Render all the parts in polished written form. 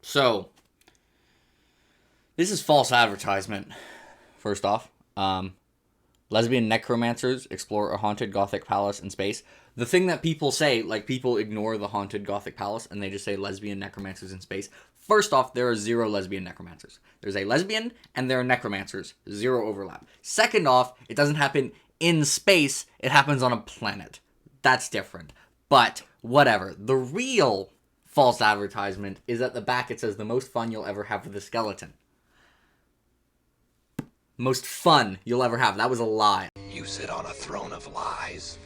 So, this is false advertisement, first off. Lesbian necromancers explore a haunted gothic palace in space. The thing that people say, like, people ignore the haunted gothic palace and they just say lesbian necromancers in space. First off, there are 0 lesbian necromancers. There's a lesbian and there are necromancers. 0 overlap. Second off, it doesn't happen in space. It happens on a planet. That's different. But, whatever. The real false advertisement is at the back it says the most fun you'll ever have with a skeleton. Most fun you'll ever have. That was a lie. You sit on a throne of lies.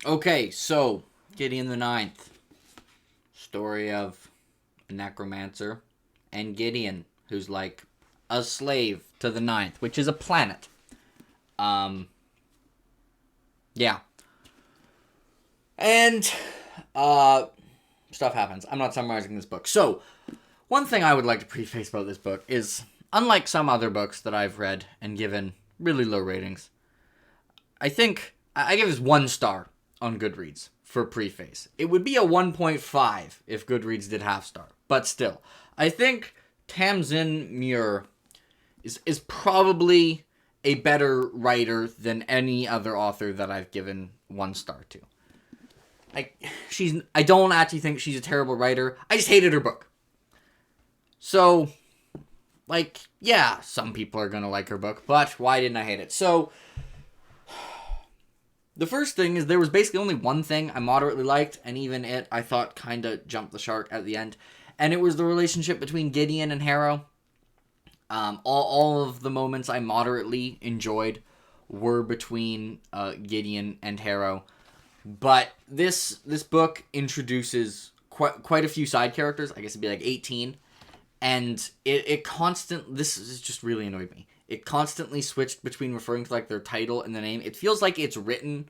Okay, so Gideon the Ninth. Story of a necromancer and Gideon, who's like a slave to the Ninth, which is a planet. Yeah. And, stuff happens. I'm not summarizing this book. So, one thing I would like to preface about this book is, unlike some other books that I've read and given really low ratings, I think I give this 1 star on Goodreads for preface. It would be a 1.5 if Goodreads did half star. But still, I think Tamsin Muir is probably a better writer than any other author that I've given 1 star to. I don't actually think she's a terrible writer. I just hated her book. So, like, yeah, some people are gonna like her book, but why didn't I hate it? So, the first thing is there was basically only one thing I moderately liked, and even it I thought kind of jumped the shark at the end, and it was the relationship between Gideon and Harrow. All of the moments I moderately enjoyed were between Gideon and Harrow, but this book introduces quite a few side characters. I guess it'd be like 18, and this is just really annoyed me. It constantly switched between referring to like their title and the name. It feels like it's written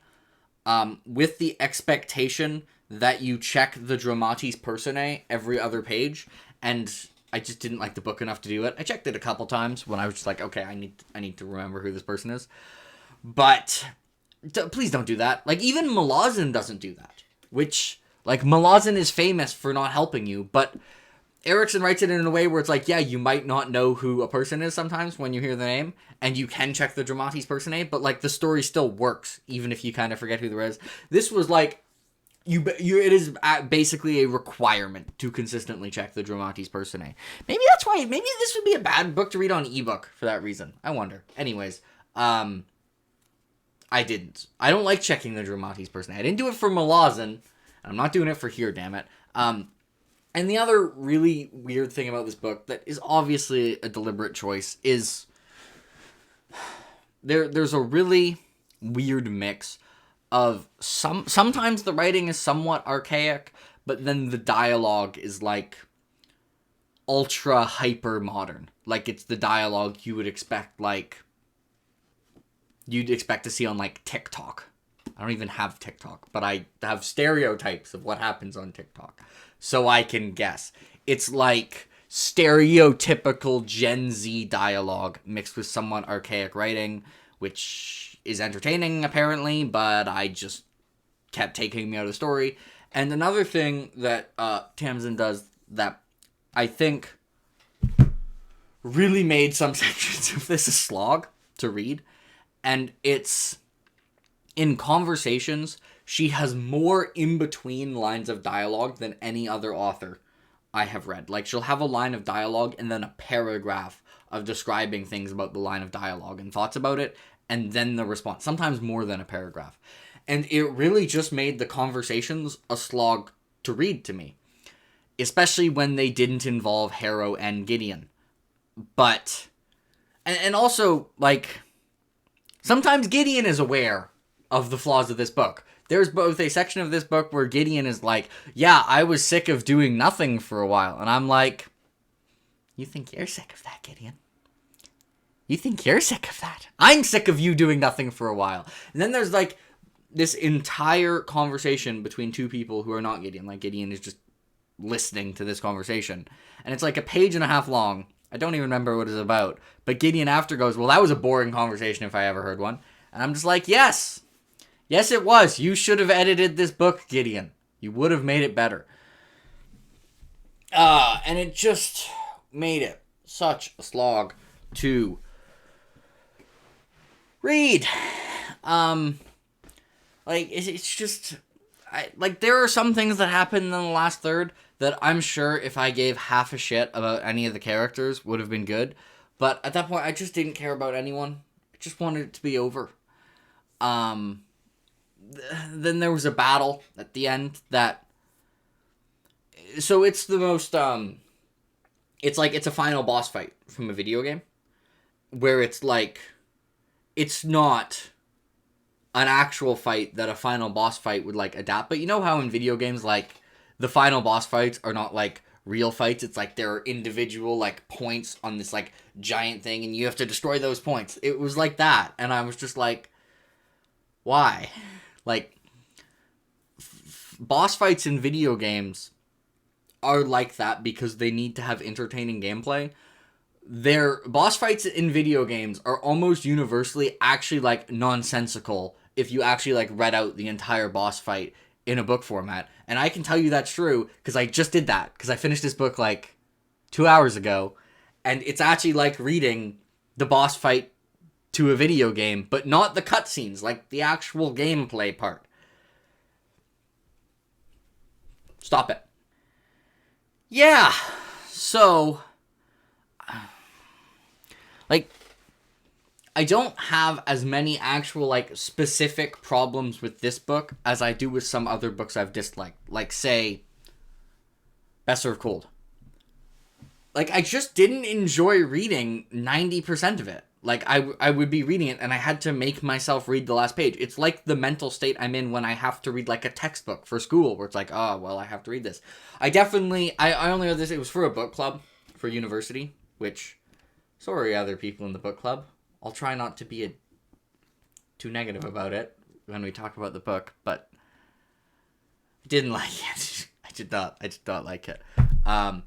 with the expectation that you check the dramatis personae every other page, and I just didn't like the book enough to do it. I checked it a couple times when I was just like, okay, I need to remember who this person is. But please don't do that. Like, even Malazan doesn't do that. Which, like, Malazan is famous for not helping you, but Erickson writes it in a way where it's like, yeah, you might not know who a person is sometimes when you hear the name, and you can check the dramatis personae, but, like, the story still works, even if you kind of forget who there is. This was, like, it is basically a requirement to consistently check the dramatis personae. Maybe that's why, maybe this would be a bad book to read on ebook for that reason. I wonder. Anyways, I didn't. I don't like checking the dramatis personae. I didn't do it for Malazan, and I'm not doing it for here, damn it. And the other really weird thing about this book that is obviously a deliberate choice is there's a really weird mix of sometimes the writing is somewhat archaic, but then the dialogue is like ultra hyper modern. Like, it's the dialogue you'd expect to see on like TikTok. I don't even have TikTok, but I have stereotypes of what happens on TikTok, so I can guess. It's like stereotypical Gen Z dialogue mixed with somewhat archaic writing, which is entertaining apparently, but I just kept taking me out of the story. And another thing that Tamsin does that I think really made some sections of this a slog to read, and it's in conversations, she has more in-between lines of dialogue than any other author I have read. Like, she'll have a line of dialogue and then a paragraph of describing things about the line of dialogue and thoughts about it, and then the response. Sometimes more than a paragraph. And it really just made the conversations a slog to read to me. Especially when they didn't involve Harrow and Gideon. But, and also, like, sometimes Gideon is aware of the flaws of this book. There's both a section of this book where Gideon is like, yeah, I was sick of doing nothing for a while. And I'm like, you think you're sick of that, Gideon? You think you're sick of that? I'm sick of you doing nothing for a while. And then there's like this entire conversation between two people who are not Gideon. Like, Gideon is just listening to this conversation. And it's like a page and a half long. I don't even remember what it's about. But Gideon after goes, well, that was a boring conversation if I ever heard one. And I'm just like, yes. Yes, it was. You should have edited this book, Gideon. You would have made it better. And it just made it such a slog to read. Like, it's just... there are some things that happened in the last third that I'm sure if I gave half a shit about any of the characters would have been good. But at that point, I just didn't care about anyone. I just wanted it to be over. Then there was a battle at the end that... So it's the most... It's like it's a final boss fight from a video game. Where it's like... It's not an actual fight that a final boss fight would, like, adapt. But you know how in video games, like, the final boss fights are not, like, real fights? It's like there are individual, like, points on this, like, giant thing, and you have to destroy those points. It was like that. And I was just like, why? Like, boss fights in video games are like that because they need to have entertaining gameplay. Their boss fights in video games are almost universally actually, like, nonsensical if you actually, like, read out the entire boss fight in a book format. And I can tell you that's true because I just did that because I finished this book, like, 2 hours ago. And it's actually like reading the boss fight to a video game, but not the cutscenes, like the actual gameplay part. Stop it. Yeah, so... Like, I don't have as many actual, like, specific problems with this book as I do with some other books I've disliked. Like, say, Best Served Cold. Like, I just didn't enjoy reading 90% of it. Like, I would be reading it, and I had to make myself read the last page. It's like the mental state I'm in when I have to read, like, a textbook for school, where it's like, oh, well, I have to read this. I only read this, it was for a book club for university, which... Sorry, other people in the book club. I'll try not to be too negative about it when we talk about the book, but I didn't like it. I did not like it. I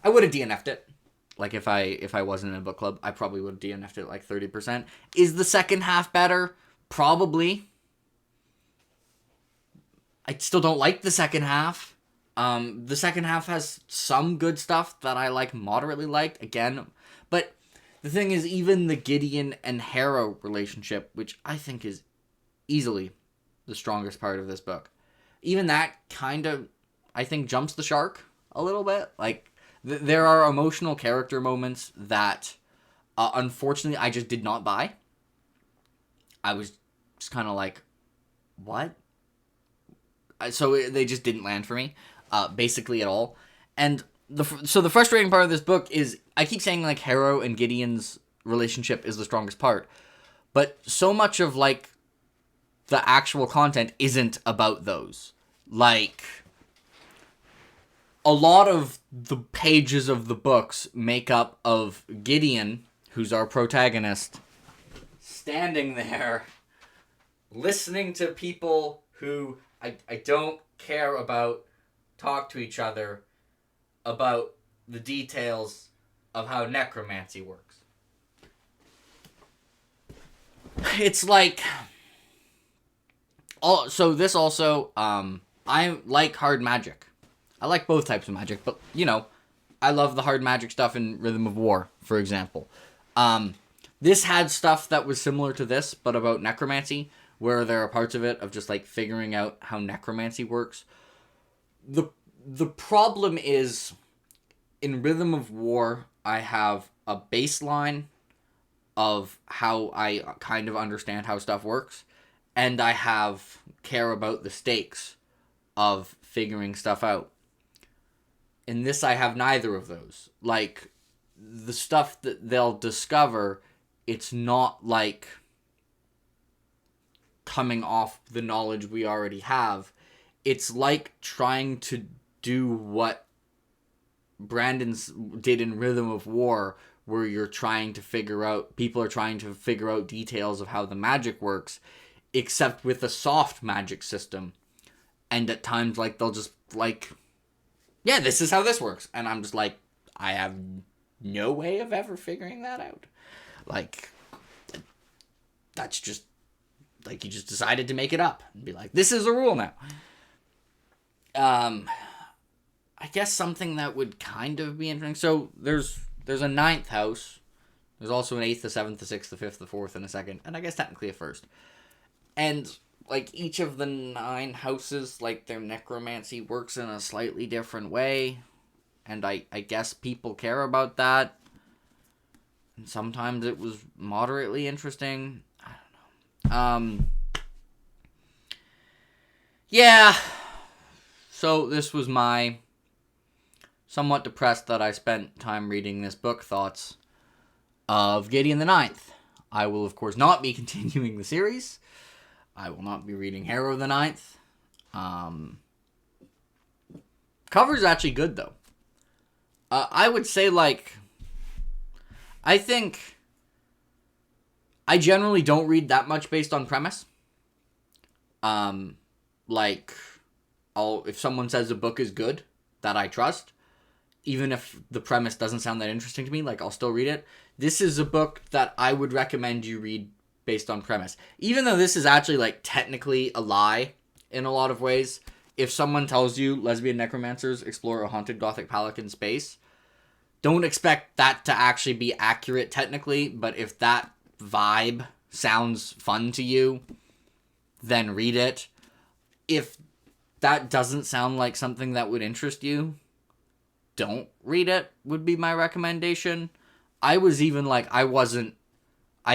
would have DNF'd it. Like, if I wasn't in a book club, I probably would have DNF'd it like 30%. Is the second half better? Probably. I still don't like the second half. The second half has some good stuff that I, like, moderately liked. Again, but... The thing is, even the Gideon and Harrow relationship, which I think is easily the strongest part of this book, even that kind of, I think, jumps the shark a little bit. Like, there are emotional character moments that, unfortunately, I just did not buy. I was just kind of like, what? So they just didn't land for me, basically at all. And... So the frustrating part of this book is, I keep saying, like, Harrow and Gideon's relationship is the strongest part, but so much of, like, the actual content isn't about those. Like, a lot of the pages of the books make up of Gideon, who's our protagonist, standing there, listening to people who I don't care about talk to each other about the details of how necromancy works. It's like... So this also, I like hard magic. I like both types of magic, but, you know, I love the hard magic stuff in Rhythm of War, for example. This had stuff that was similar to this, but about necromancy, where there are parts of it of just, like, figuring out how necromancy works. The problem is, in Rhythm of War, I have a baseline of how I kind of understand how stuff works, and I have care about the stakes of figuring stuff out. In this, I have neither of those. Like, the stuff that they'll discover, it's not, like, coming off the knowledge we already have. It's like trying to do what Brandon's did in Rhythm of War, where you're trying to figure out, people are trying to figure out details of how the magic works, except with a soft magic system. And at times, like, they'll just, like, yeah, this is how this works. And I'm just like, I have no way of ever figuring that out. Like, that's just, like, you just decided to make it up and be like, this is a rule now. I guess something that would kind of be interesting. So there's a ninth house. There's also an eighth, a seventh, a sixth, a fifth, a fourth, and a second, and I guess technically a first. And like each of the 9 houses, like their necromancy works in a slightly different way, and I guess people care about that. And sometimes it was moderately interesting. I don't know. Yeah. So this was my somewhat depressed that I spent time reading this book thoughts of Gideon the Ninth. I will, of course, not be continuing the series. I will not be reading Harrow the Ninth. Cover's actually good, though. I would say, like, I think I generally don't read that much based on premise. Like, if someone says a book is good that I trust, even if the premise doesn't sound that interesting to me, like, I'll still read it. This is a book that I would recommend you read based on premise. Even though this is actually, like, technically a lie in a lot of ways. If someone tells you lesbian necromancers explore a haunted gothic palace in space, don't expect that to actually be accurate technically, but if that vibe sounds fun to you, then read it. If that doesn't sound like something that would interest you, don't read it, would be my recommendation. I was even like, I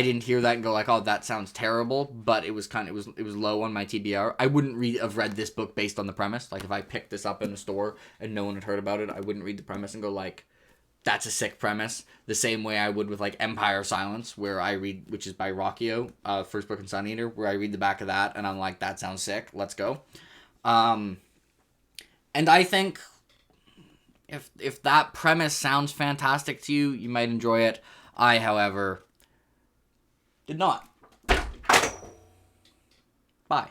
didn't hear that and go like, oh, that sounds terrible, but it was low on my TBR. I wouldn't have read this book based on the premise. Like, if I picked this up in a store and no one had heard about it, I wouldn't read the premise and go like, that's a sick premise. The same way I would with like Empire of Silence, where I read, which is by Rockio, first book in Sun Eater, where I read the back of that and I'm like, that sounds sick. Let's go. And I think if that premise sounds fantastic to you, you might enjoy it. I, however, did not. Bye.